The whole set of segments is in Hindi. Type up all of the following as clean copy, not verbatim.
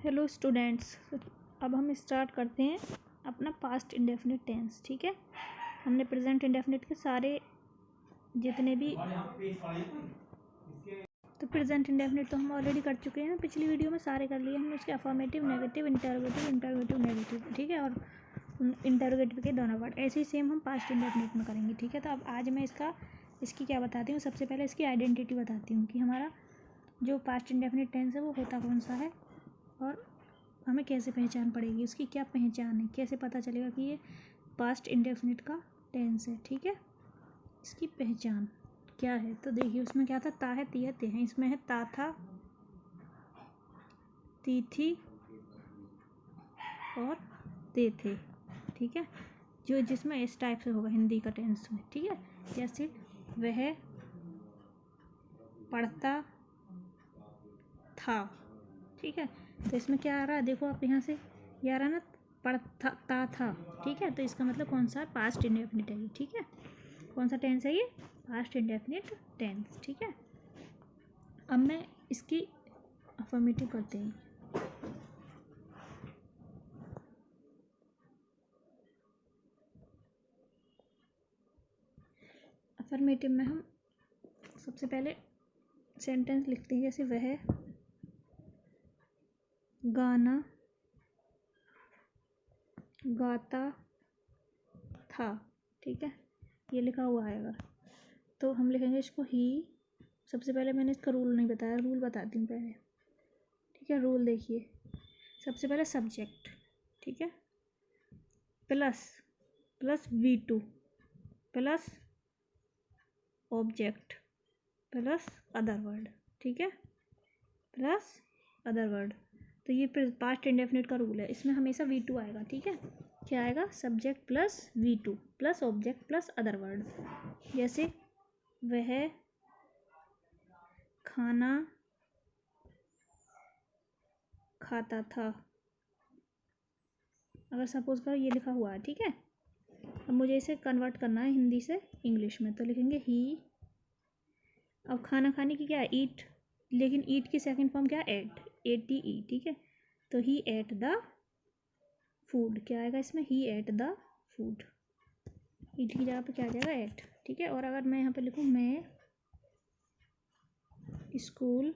हेलो स्टूडेंट्स, अब हम स्टार्ट करते हैं अपना पास्ट इंडेफिनिट टेंस। ठीक है, हमने प्रेजेंट इंडेफिनिट के सारे जितने भी तो प्रेजेंट इंडेफिनिट तो हम ऑलरेडी कर चुके हैं, पिछली वीडियो में सारे कर लिए हमने। उसके अफर्मेटिव, नेगेटिव, इंटरोगेटिव, नेगेटिव, ठीक है, और इंटरोगेटिव के दोनों वर्ड ऐसे ही सेम हम पास्ट इंडेफिनिट में करेंगे। ठीक है, तो अब आज मैं इसकी क्या बताती हूँ। सबसे पहले इसकी आइडेंटिटी बताती हूँ कि हमारा जो पास्ट इंडेफिनिट टेंस है वो होता कौन सा है और हमें कैसे पहचान पड़ेगी, उसकी क्या पहचान है, कैसे पता चलेगा कि ये पास्ट इंडेफिनिट का टेंस है। ठीक है, इसकी पहचान क्या है तो देखिए, उसमें क्या था, ता है, ती है, ते हैं। इसमें है ता था, ती थी और ते थे। ठीक है, जो जिसमें इस टाइप से होगा हिंदी का टेंस में। ठीक है, जैसे वह पढ़ता था। ठीक है, तो इसमें क्या आ रहा है, देखो आप यहाँ से ये आ रहा है ना, पढ़ता था। ठीक है, तो इसका मतलब कौन सा पास्ट इंडेफिनिट है ये। ठीक है, कौन सा टेंस है ये, पास्ट इंडेफिनिट टेंस। ठीक है, अब मैं इसकी अफर्मेटिव करते हैं। अफर्मेटिव में हम सबसे पहले सेंटेंस लिखते हैं, जैसे वह गाना गाता था। ठीक है, ये लिखा हुआ आएगा तो हम लिखेंगे इसको ही। सबसे पहले मैंने इसका रूल नहीं बताया, रूल बताती हूँ पहले। ठीक है, रूल देखिए, सबसे पहले सब्जेक्ट, ठीक है, plus V2 plus object plus other word. ठीक है, प्लस अदर वर्ड। तो ये पास्ट इंडेफिनिट का रूल है, इसमें हमेशा V2 आएगा। ठीक है, क्या आएगा, subject plus V2 plus object plus other word. जैसे वह खाना खाता था, अगर सपोज करो ये लिखा हुआ है। ठीक है, अब मुझे इसे कन्वर्ट करना है हिंदी से इंग्लिश में, तो लिखेंगे ही। अब खाना खाने की क्या है, ईट, लेकिन ईट की सेकंड फॉर्म क्या है, एट, ATE। ठीक है, तो ही एट द फूड, क्या आएगा इसमें, ही एट द फूड। ईट की जगह पे क्या आ जाएगा, एट। ठीक है, और अगर मैं यहाँ पे लिखूँ मैं स्कूल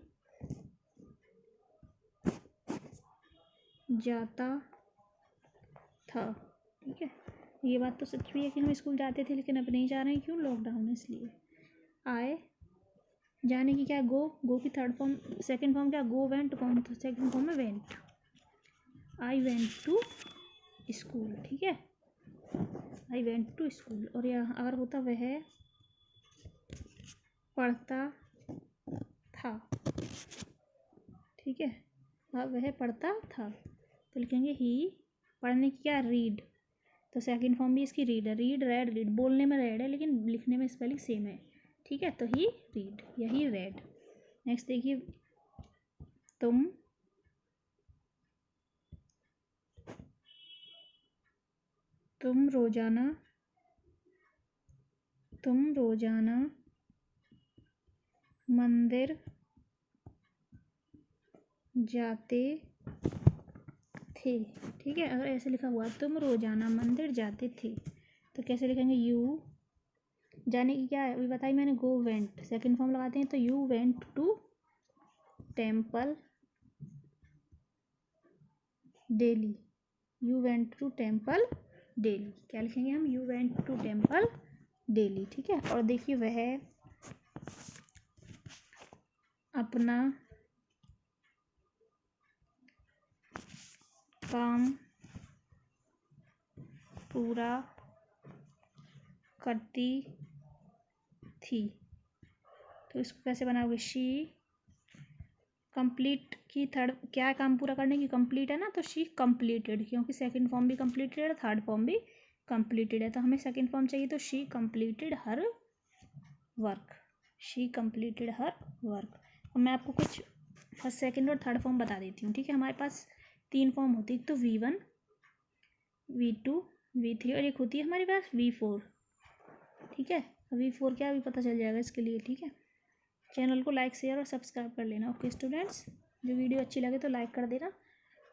जाता था। ठीक है, ये बात तो सच भी है कि हम स्कूल जाते थे, लेकिन अब नहीं जा रहे हैं, क्यों, लॉकडाउन है इसलिए। आए, जाने की क्या, गो की थर्ड फॉर्म, सेकंड फॉर्म क्या, गो, वेंट, कौन, तो सेकंड फॉर्म में went. I went to school. ठीक है, आई वेंट टू स्कूल। और यहाँ अगर होता वह पढ़ता था। ठीक है, अब वह पढ़ता था तो लिखेंगे ही। पढ़ने की क्या, रीड, तो सेकंड फॉर्म भी इसकी रीड है, रीड, रेड, रीड, बोलने में रेड है लेकिन लिखने में स्पेलिंग सेम है। ठीक है, तो ही रीड, यही रेड। नेक्स्ट देखिए, तुम रोजाना मंदिर जाते थे। ठीक है, अगर ऐसे लिखा हुआ तुम रोजाना मंदिर जाते थे, तो कैसे लिखेंगे, यू, जाने की क्या है अभी बताई मैंने, गो, वेंट, सेकंड फॉर्म लगाते हैं तो you went to temple daily, you went to temple daily. क्या लिखेंगे हम, you went to temple daily. ठीक है, और देखिए वह अपना काम पूरा करती थी, तो इसको कैसे बनाओगे, शी कंप्लीट की थर्ड क्या है, काम पूरा करने की, कंप्लीट है ना, तो शी कंप्लीटेड, क्योंकि सेकंड फॉर्म भी कंप्लीटेड है, थर्ड फॉर्म भी कंप्लीटेड है, तो हमें सेकंड फॉर्म चाहिए, तो she completed her work, she completed her work. और मैं आपको कुछ फर्स्ट, सेकंड और थर्ड फॉर्म बता देती हूँ। ठीक है, हमारे पास 3 फॉर्म होती है, तो V1, V2, V3, और एक होती है हमारे पास V4। ठीक है, V4 क्या, अभी पता चल जाएगा इसके लिए। ठीक है, चैनल को लाइक, शेयर और सब्सक्राइब कर लेना। ओके स्टूडेंट्स, जो वीडियो अच्छी लगे तो लाइक कर देना,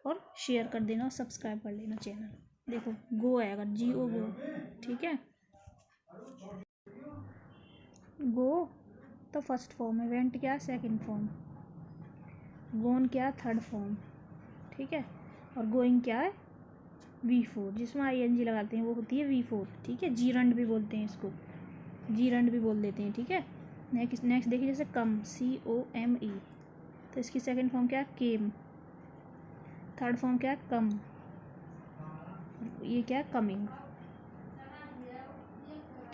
और शेयर कर देना और सब्सक्राइब कर लेना चैनल। देखो गो आएगा, GO गो, ठीक है। गो तो फर्स्ट फॉर्म है, वेंट क्या सेकंड फॉर्म, गोन क्या थर्ड फॉर्म, ठीक है। और गोइंग क्या है V4, जिसमें ING लगाते हैं वो होती है V4, ठीक है। जीरंड भी बोलते हैं इसको, जीरंड भी बोल देते हैं, ठीक है। नेक्स्ट देखिए, जैसे कम COME, तो इसकी सेकंड फॉर्म क्या है केम, थर्ड फॉर्म क्या है कम, ये क्या है कमिंग,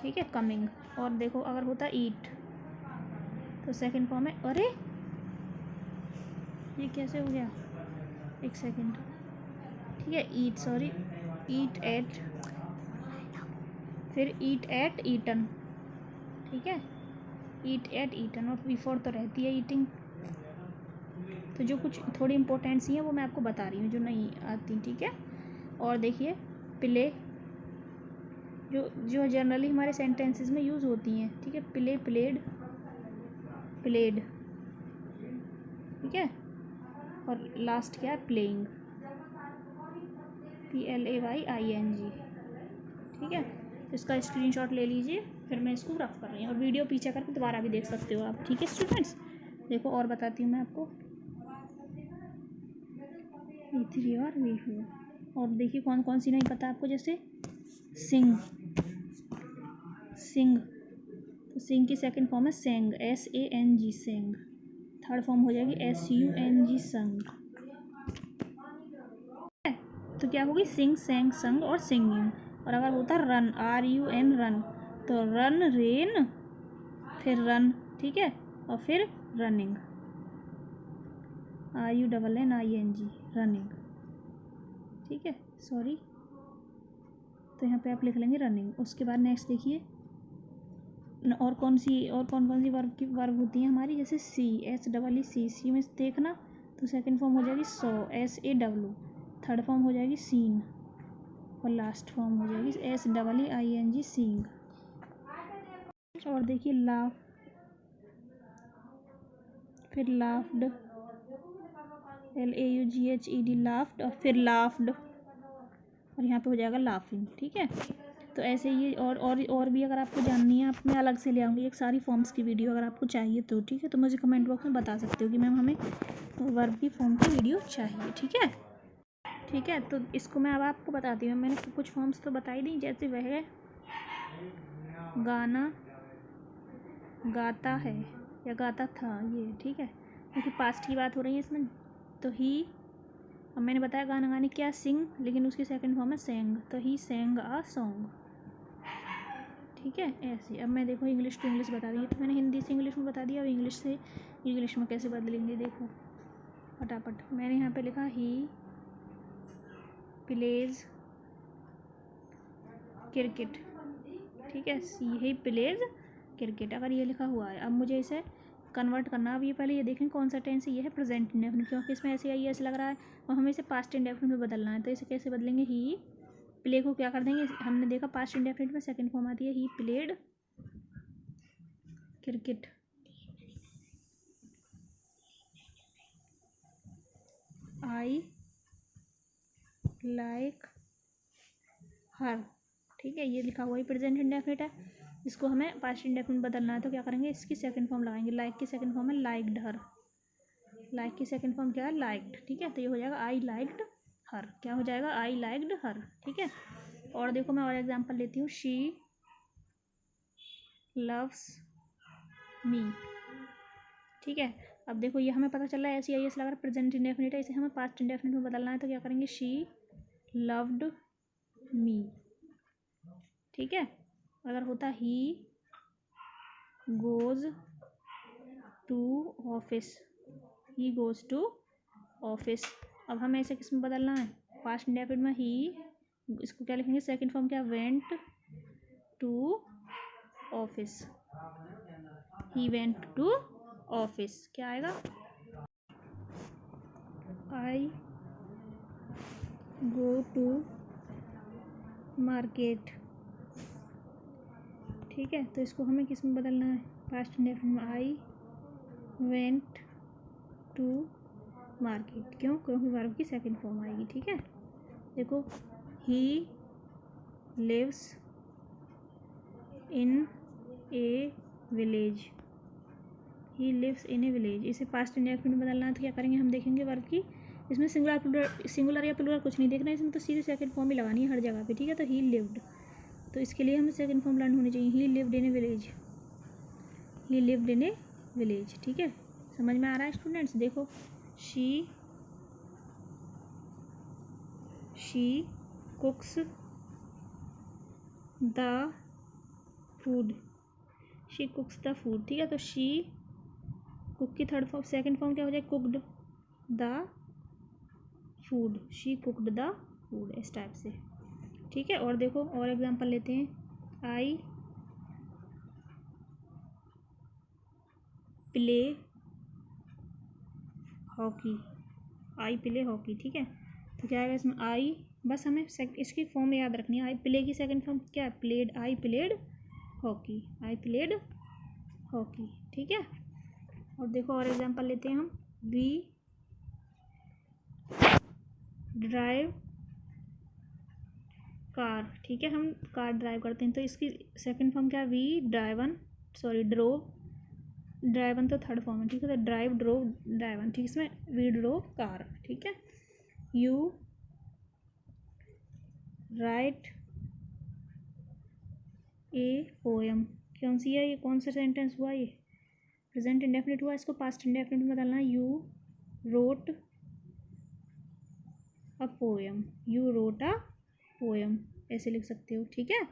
ठीक है, कमिंग। और देखो अगर होता ईट तो सेकंड फॉर्म है, अरे ये कैसे हो गया, एक सेकंड, ठीक है। ईट, सॉरी, ईट एट, फिर ईट एट ईटन, ठीक है, ईट एट ईटन, और V4 तो रहती है ईटिंग। तो जो कुछ थोड़ी इंपॉर्टेंट सी हैं वो मैं आपको बता रही हूँ जो नहीं आती, ठीक है। और देखिए प्ले, जो जनरली हमारे सेंटेंसेस में यूज़ होती हैं, ठीक है। प्ले, प्लेड, प्लेड, ठीक है। और लास्ट क्या है प्लेइंग, PLAYING, ठीक है। इसका स्क्रीनशॉट ले लीजिए, फिर मैं इसको रफ कर रही हूँ, और वीडियो पीछे करके दोबारा भी देख सकते हो आप, ठीक है स्टूडेंट्स। देखो और बताती हूँ मैं आपको, V3 और V4। और देखिए कौन कौन सी नहीं पता आपको, जैसे सिंग, सिंग, तो सिंग की सेकंड फॉर्म है Seng, SANG, Seng. Third form हो जाएगी SUNG, संग, तो क्या होगी सिंग, सेंग, संग और सिंगिंग। और अगर होता रन, RUN, रन, तो रन, रेन, फिर रन, ठीक है, और फिर रनिंग, RUNNING, रनिंग, ठीक है, सॉरी, तो यहाँ पे आप लिख लेंगे रनिंग। उसके बाद नेक्स्ट देखिए, और कौन कौन सी वर्ब होती हैं हमारी, जैसे सी में देखना, तो सेकंड फॉर्म हो जाएगी सो, SAW, थर्ड फॉर्म हो जाएगी सीन, और लास्ट फॉर्म हो जाएगी SEEING, सींग। और देखिए लाफ, फिर लाफ्ड, LAUGHED, लाफ्ड, और फिर लाफ्ड, और यहाँ पे हो जाएगा लाफिंग, ठीक है। तो ऐसे ही और भी अगर आपको जाननी है, आप मैं अलग से ले आऊँगी एक सारी फॉर्म्स की वीडियो, अगर आपको चाहिए तो, ठीक है। तो मुझे कमेंट बॉक्स में बता सकते हो कि मैम हमें वर्ब की फॉर्म की वीडियो चाहिए, ठीक है, ठीक है। तो इसको मैं अब आपको बताती हूँ, मैंने कुछ फॉर्म्स तो बताई दी, जैसे वह गाना गाता है या गाता था, ये ठीक है, क्योंकि पास्ट की बात हो रही है इसमें, तो ही, अब मैंने बताया गाना गाने क्या सिंग, लेकिन उसकी सेकंड फॉर्म है सेंग, तो ही सेंग अ सॉन्ग, ठीक है। ऐसे अब मैं देखो इंग्लिश टू इंग्लिश बता दी, तो मैंने हिंदी से इंग्लिश में बता दिया, और इंग्लिश से इंग्लिश में कैसे बदलेंगे देखो फटाफट। मैंने यहाँ पे लिखा ही प्लेज क्रिकेट, ठीक है, ही प्लेज क्रिकेट, अगर ये लिखा हुआ है। अब मुझे इसे कन्वर्ट करना, अब ये पहले ये देखें कौन सा टेंस है, ये है प्रेजेंट इंडेफिनिट, क्योंकि इसमें ऐसे IS लग रहा है, और हमें इसे पास्ट इंडेफिनिट में बदलना है। तो इसे कैसे बदलेंगे, ही प्ले को क्या कर देंगे, हमने देखा पास्ट इंडेफिनिट में सेकंड फॉर्म आती है he played cricket, I like her, ठीक है, ये लिखा हुआ है प्रेजेंट इंडेफिनिट है, इसको हमें पास्ट इंडेफिनिट बदलना है। तो क्या करेंगे, इसकी सेकंड फॉर्म लगाएंगे, लाइक की सेकंड फॉर्म है लाइक्ड हर, लाइक की सेकंड फॉर्म क्या है लाइक्ड, ठीक है। तो ये हो जाएगा आई लाइक्ड हर, क्या हो जाएगा आई लाइक्ड हर, ठीक है। और देखो मैं और एग्जांपल लेती हूँ, शी लव्स मी, ठीक है। अब देखो ये हमें पता चल रहा है SEIS लगा प्रेजेंट इंडेफिनिट है, इसे हमें पास्ट इंडेफिनिट में बदलना है। तो क्या करेंगे, शी लव्ड मी, ठीक है। अगर होता he goes to office, he goes to office, अब हमें इसे किस में बदलना है, पास्ट इंडेफिनिट में ही, इसको क्या लिखेंगे, सेकंड फॉर्म क्या, went to office, he went to office, क्या आएगा, आई गो टू मार्केट, ठीक है। तो इसको हमें किस में बदलना है, पास्ट इंडेफिनिट में, आई वेंट टू मार्केट। क्यों? क्योंकि वर्ब की सेकंड फॉर्म आएगी। ठीक है, देखो he lives in a village, he lives in a village. इसे पास्ट इंडेफिनिट में बदलना है तो क्या करेंगे, हम देखेंगे वर्ब की, इसमें सिंगुलर या प्लूरल कुछ नहीं देखना है, इसमें तो सीधे सेकंड फॉर्म ही लगानी है हर जगह पे। ठीक है, तो ही लिव्ड, तो इसके लिए हमें सेकंड फॉर्म लर्न होनी चाहिए। ही lived in a village, he lived in a village. ठीक है, समझ में आ रहा है स्टूडेंट्स? देखो she कुक्स the food, she कुक्स the food. ठीक है, तो शी कुक की थर्ड फॉर्म सेकंड फॉर्म क्या हो जाए, cooked the food, she cooked the food, इस टाइप से। ठीक है, और देखो और एग्जांपल लेते हैं। I play hockey, I play hockey. ठीक है, तो क्या आएगा इसमें, आई, बस हमें इसकी फॉर्म याद रखनी है। आई प्ले की सेकंड फॉर्म क्या है, played, I played hockey, I played hockey. ठीक है, और देखो और एग्जांपल लेते हैं हम। We drive car. ठीक है, हम कार ड्राइव करते हैं, तो इसकी सेकंड फॉर्म क्या है, we driven, sorry drove, driven तो थर्ड फॉर्म है। ठीक है, तो ड्राइव ड्रोव ड्राइवन। ठीक है, इसमें वी ड्रोव कार। ठीक है, यू राइट ए पोएम, कौन सी है ये, कौन सा सेंटेंस हुआ ये, प्रेजेंट इंडेफिनिट हुआ, इसको पास्ट इंडेफिनिट में बदलना है। You wrote a poem, you wrote a poem, ऐसे लिख सकते हो। ठीक है,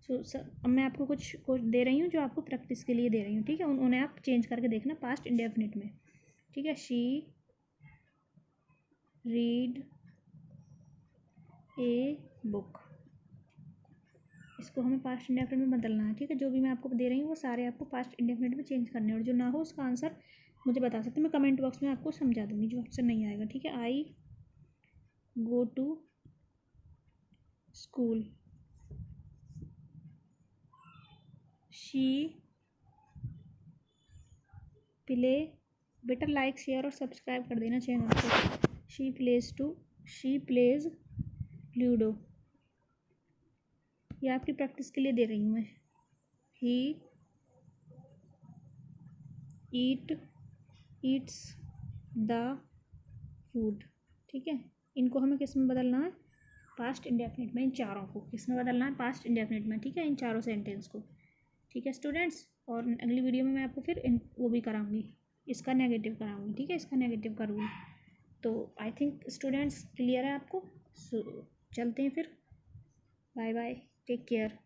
सो अब मैं आपको कुछ दे रही हूँ जो आपको प्रैक्टिस के लिए दे रही हूँ। ठीक है, उन्हें आप चेंज करके देखना पास्ट इंडेफिनिट में। ठीक है, शी रीड ए बुक, इसको हमें पास्ट इंडेफिनिट में बदलना है। ठीक है, जो भी मैं आपको दे रही हूँ वो सारे आपको पास्ट इंडेफिनिट में चेंज करने हैं, और जो ना हो उसका आंसर मुझे बता सकते हैं, मैं कमेंट बॉक्स में आपको समझा दूँगी जो आंसर नहीं आएगा। ठीक है, I go to school, she play, बेटा लाइक शेयर और सब्सक्राइब कर देना चैनल को। शी प्लेज लूडो, ये आपकी प्रैक्टिस के लिए दे रही हूँ मैं। He eats the food. ठीक है, इनको हमें किस में बदलना है, पास्ट इंडेफिनिट में। इन चारों को किस में बदलना है, पास्ट इंडेफिनिट में। ठीक है, इन चारों सेंटेंस को। ठीक है स्टूडेंट्स, और अगली वीडियो में मैं आपको फिर वो भी कराऊंगी, इसका नेगेटिव कराऊंगी। ठीक है, इसका नेगेटिव का रूल। तो आई थिंक स्टूडेंट्स क्लियर है आपको। चलते हैं फिर, बाय बाय, टेक केयर।